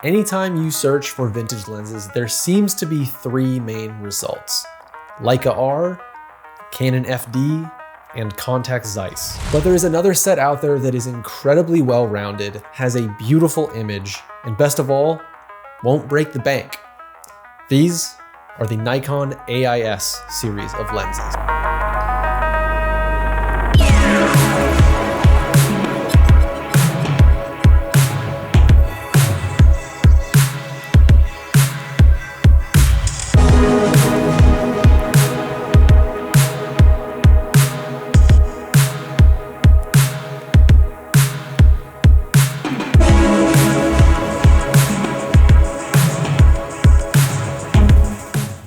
Anytime you search for vintage lenses, there seems to be three main results: Leica R, Canon FD, and Contax Zeiss. But there is another set out there that is incredibly well-rounded, has a beautiful image, and best of all, won't break the bank. These are the Nikon AI-S series of lenses.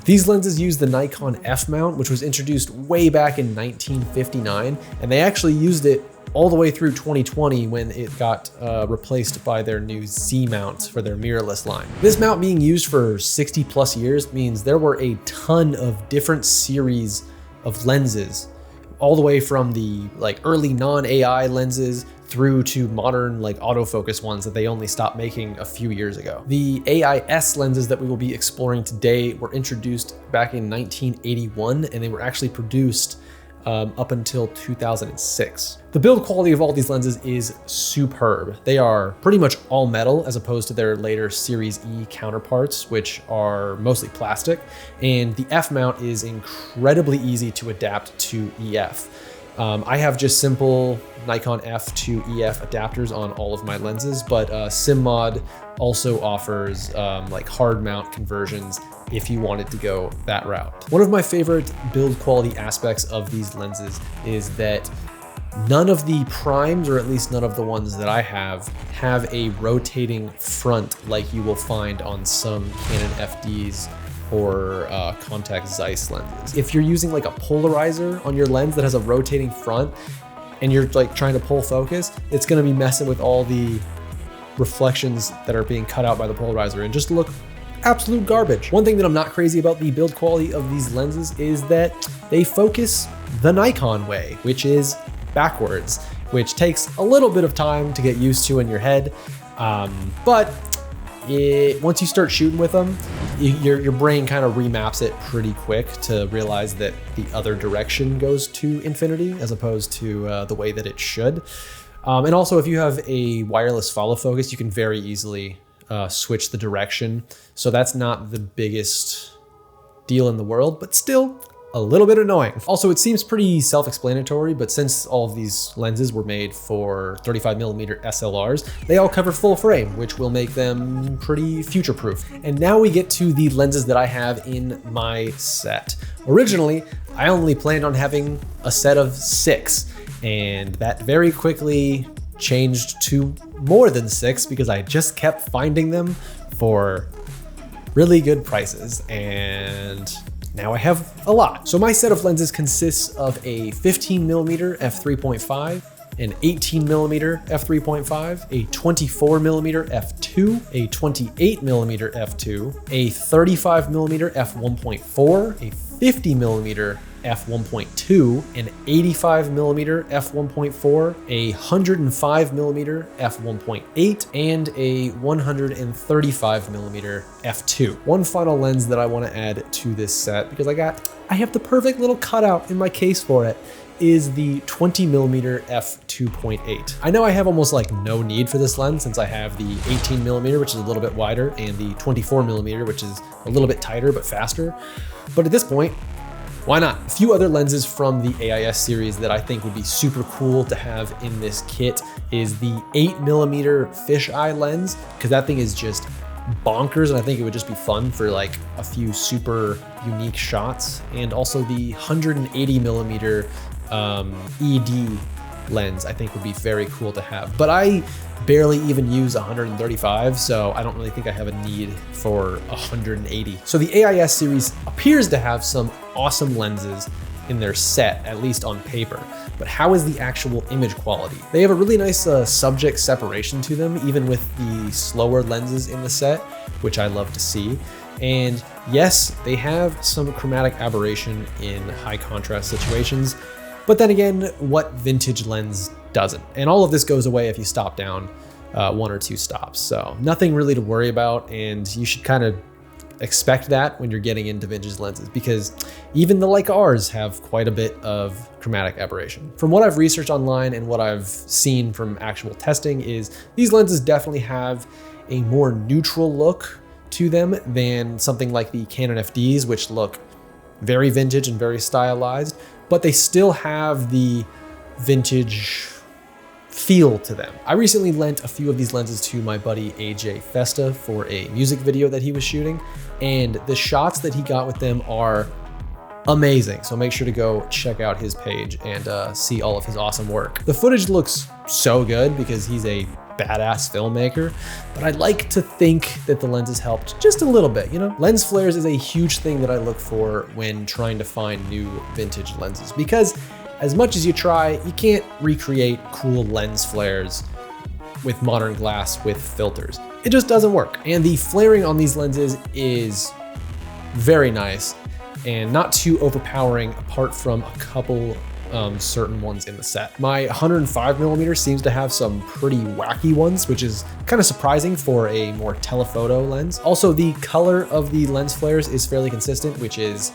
These lenses use the Nikon F mount, which was introduced way back in 1959, and they actually used it all the way through 2020 when it got replaced by their new Z mount for their mirrorless line. This mount being used for 60 plus years means there were a ton of different series of lenses, all the way from the early non-AI lenses through to modern autofocus ones that they only stopped making a few years ago. The AI-S lenses that we will be exploring today were introduced back in 1981, and they were actually produced up until 2006. The build quality of all these lenses is superb. They are pretty much all metal as opposed to their later Series E counterparts, which are mostly plastic. And the F mount is incredibly easy to adapt to EF. I have just simple Nikon F to EF adapters on all of my lenses, but SimMod also offers hard mount conversions if you wanted to go that route. One of my favorite build quality aspects of these lenses is that none of the primes, or at least none of the ones that I have a rotating front like you will find on some Canon FDs or Contax Zeiss lenses. If you're using a polarizer on your lens that has a rotating front and you're trying to pull focus, it's gonna be messing with all the reflections that are being cut out by the polarizer and just look absolute garbage. One thing that I'm not crazy about the build quality of these lenses is that they focus the Nikon way, which is backwards, which takes a little bit of time to get used to in your head. But once you start shooting with them, your brain kind of remaps it pretty quick to realize that the other direction goes to infinity as opposed to the way that it should. And also, if you have a wireless follow focus, you can very easily switch the direction. So that's not the biggest deal in the world, but still a little bit annoying. Also, it seems pretty self-explanatory, but since all of these lenses were made for 35mm SLRs, they all cover full frame, which will make them pretty future-proof. And now we get to the lenses that I have in my set. Originally, I only planned on having a set of 6, and that very quickly changed to more than 6 because I just kept finding them for really good prices, and now I have a lot. So my set of lenses consists of a 15mm f3.5, an 18mm f3.5, a 24mm f2, a 28mm f2, a 35mm f1.4, a 50mm f1.2, an 85mm f1.4, a 105mm f1.8, and a 135mm f2. One final lens that I want to add to this set, because I have the perfect little cutout in my case for it, is the 20mm f2.8. I know I have almost no need for this lens since I have the 18mm, which is a little bit wider, and the 24mm, which is a little bit tighter but faster. But at this point, why not? A few other lenses from the AI-S series that I think would be super cool to have in this kit is the 8mm fisheye lens, because that thing is just bonkers, and I think it would just be fun for a few super unique shots. And also the 180mm ED lens I think would be very cool to have. But I barely even use 135, so I don't really think I have a need for 180. So the AI-S series appears to have some awesome lenses in their set, at least on paper. But how is the actual image quality? They have a really nice subject separation to them, even with the slower lenses in the set, which I love to see. And yes, they have some chromatic aberration in high contrast situations, but then again, what vintage lens doesn't? And all of this goes away if you stop down 1 or 2 stops. So nothing really to worry about, and you should kind of expect that when you're getting into vintage lenses, because even the Leica Rs have quite a bit of chromatic aberration. From what I've researched online and what I've seen from actual testing is these lenses definitely have a more neutral look to them than something like the Canon FDs, which look very vintage and very stylized, but they still have the vintage feel to them. I recently lent a few of these lenses to my buddy AJ Festa for a music video that he was shooting, and the shots that he got with them are amazing. So make sure to go check out his page and see all of his awesome work. The footage looks so good because he's a badass filmmaker, but I'd like to think that the lenses helped just a little bit, you know? Lens flares is a huge thing that I look for when trying to find new vintage lenses, because as much as you try, you can't recreate cool lens flares with modern glass with filters. It just doesn't work. And the flaring on these lenses is very nice and not too overpowering, apart from a couple certain ones in the set. My 105mm seems to have some pretty wacky ones, which is kind of surprising for a more telephoto lens. Also, the color of the lens flares is fairly consistent, which is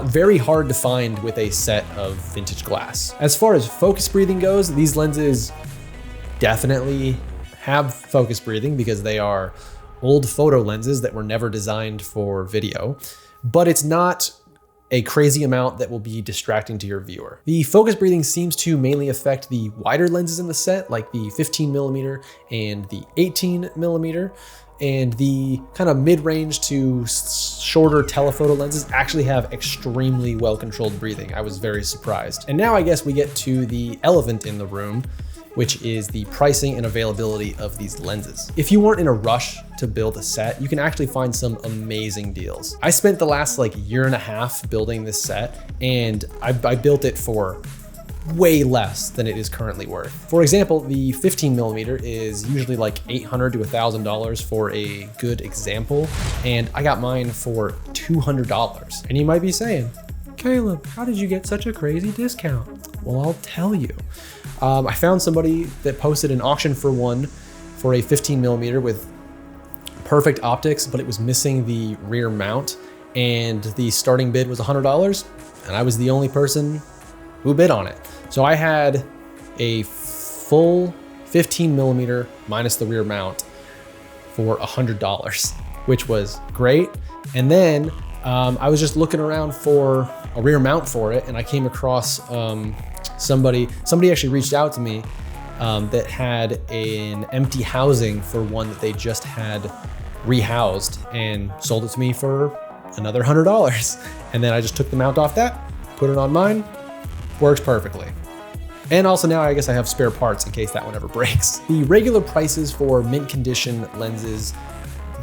very hard to find with a set of vintage glass. As far as focus breathing goes, these lenses definitely have focus breathing because they are old photo lenses that were never designed for video, but it's not a crazy amount that will be distracting to your viewer. The focus breathing seems to mainly affect the wider lenses in the set, like the 15mm and the 18mm. And the kind of mid-range to shorter telephoto lenses actually have extremely well-controlled breathing. I was very surprised. And now I guess we get to the elephant in the room, which is the pricing and availability of these lenses. If you weren't in a rush to build a set, you can actually find some amazing deals. I spent the last like year and a half building this set, and I built it for way less than it is currently worth. For example, the 15mm is usually like $800 to $1,000 for a good example, and I got mine for $200. And you might be saying, Caleb, how did you get such a crazy discount? Well, I'll tell you. I found somebody that posted an auction for one for a 15mm with perfect optics, but it was missing the rear mount, and the starting bid was $100, and I was the only person who bid on it. So I had a full 15mm minus the rear mount for $100, which was great. And then I was just looking around for a rear mount for it, and I came across somebody actually reached out to me that had an empty housing for one that they just had rehoused and sold it to me for another $100. And then I just took the mount off that, put it on mine, works perfectly. And also now I guess I have spare parts in case that one ever breaks. The regular prices for mint condition lenses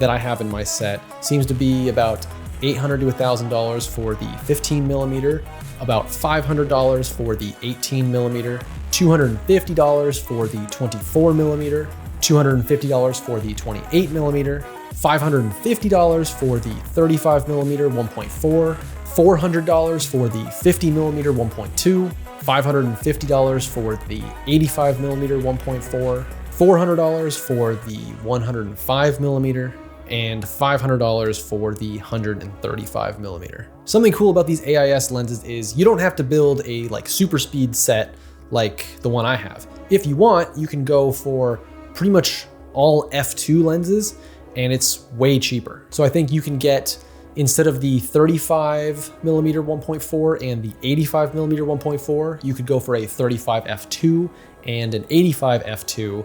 that I have in my set seems to be about $800 to $1,000 for the 15mm, about $500 for the 18mm, $250 for the 24mm, $250 for the 28mm, $550 for the 35mm 1.4, $400 for the 50mm 1.2, $550 for the 85mm 1.4, $400 for the 105mm, and $500 for the 135mm. Something cool about these AI-S lenses is you don't have to build a super speed set like the one I have. If you want, you can go for pretty much all f2 lenses, and it's way cheaper. So I think you can get, instead of the 35mm 1.4 and the 85mm 1.4, you could go for a 35 f2 and an 85 f2,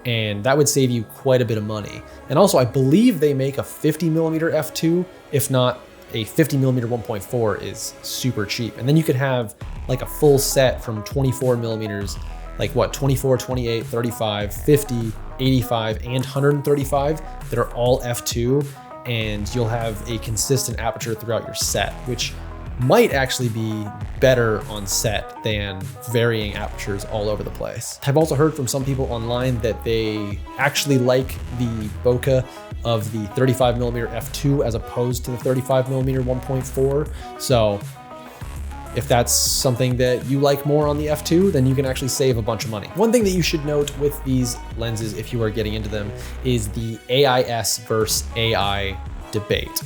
and that would save you quite a bit of money. And also, I believe they make a 50mm f2. If not, a 50mm 1.4 is super cheap. And then you could have like a full set from 24mm, like what, 24, 28, 35, 50, 85, and 135 that are all f2, and you'll have a consistent aperture throughout your set, which might actually be better on set than varying apertures all over the place. I've also heard from some people online that they actually like the bokeh of the 35mm f2 as opposed to the 35mm 1.4. So If that's something that you like more on the F2, then you can actually save a bunch of money. One thing that you should note with these lenses, if you are getting into them, is the AI-S versus AI debate.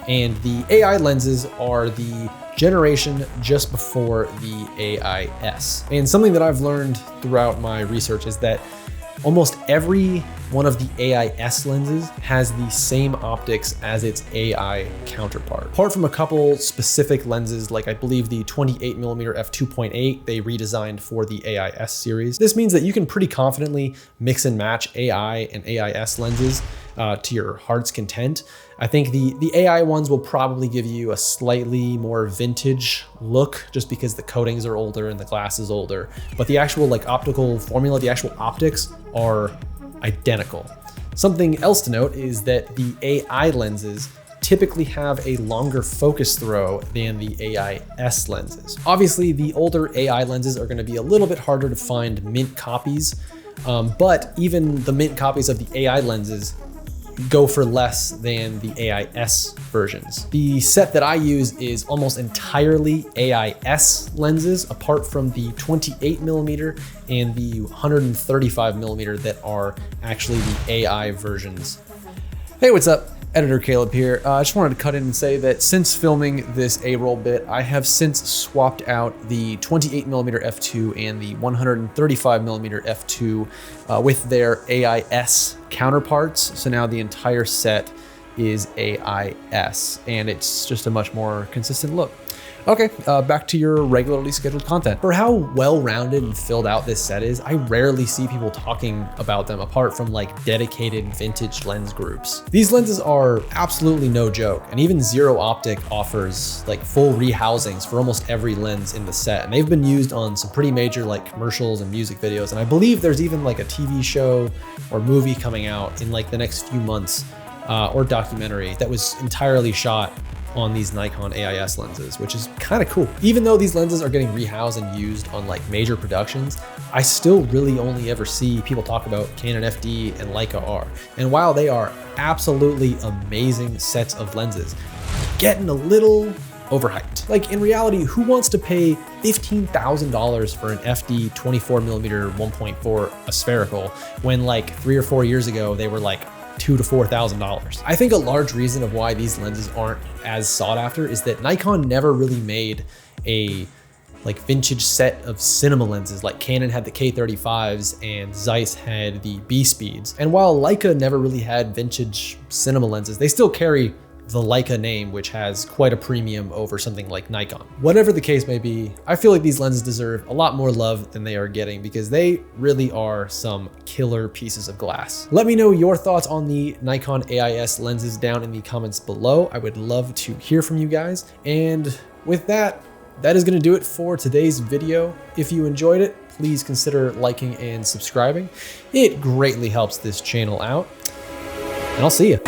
And the AI lenses are the generation just before the AI-S. And something that I've learned throughout my research is that almost every one of the AI-S lenses has the same optics as its AI counterpart. Apart from a couple specific lenses, like I believe the 28mm f2.8 they redesigned for the AI-S series. This means that you can pretty confidently mix and match AI and AI-S lenses to your heart's content. I think the AI ones will probably give you a slightly more vintage look just because the coatings are older and the glass is older, but the actual like optical formula, the actual optics are identical. Something else to note is that the AI lenses typically have a longer focus throw than the AI-S lenses. Obviously, the older AI lenses are going to be a little bit harder to find mint copies, but even the mint copies of the AI lenses go for less than the AI-S versions. The set that I use is almost entirely AI-S lenses, apart from the 28mm and the 135mm that are actually the AI versions. Hey, what's up? Editor Caleb here. I just wanted to cut in and say that since filming this A-roll bit, I have since swapped out the 28mm f2 and the 135mm f2 with their AI-S counterparts. So now the entire set is AI-S, and it's just a much more consistent look. Okay, back to your regularly scheduled content. For how well-rounded and filled out this set is, I rarely see people talking about them apart from like dedicated vintage lens groups. These lenses are absolutely no joke, and even Zero Optic offers like full rehousings for almost every lens in the set. And they've been used on some pretty major like commercials and music videos. And I believe there's even like a TV show or movie coming out in like the next few months or documentary that was entirely shot on these Nikon AI-S lenses, which is kind of cool. Even though these lenses are getting rehoused and used on like major productions, I still really only ever see people talk about Canon FD and Leica R. And while they are absolutely amazing sets of lenses, getting a little overhyped. Like in reality, who wants to pay $15,000 for an FD 24mm 1.4 spherical when like 3 or 4 years ago they were like $2,000 to $4,000. I think a large reason of why these lenses aren't as sought after is that Nikon never really made a like vintage set of cinema lenses. Like Canon had the K35s and Zeiss had the B speeds. And while Leica never really had vintage cinema lenses, they still carry the Leica name, which has quite a premium over something like Nikon. Whatever the case may be, I feel like these lenses deserve a lot more love than they are getting because they really are some killer pieces of glass. Let me know your thoughts on the Nikon AI-S lenses down in the comments below. I would love to hear from you guys. And with that, that is going to do it for today's video. If you enjoyed it, please consider liking and subscribing. It greatly helps this channel out. And I'll see you.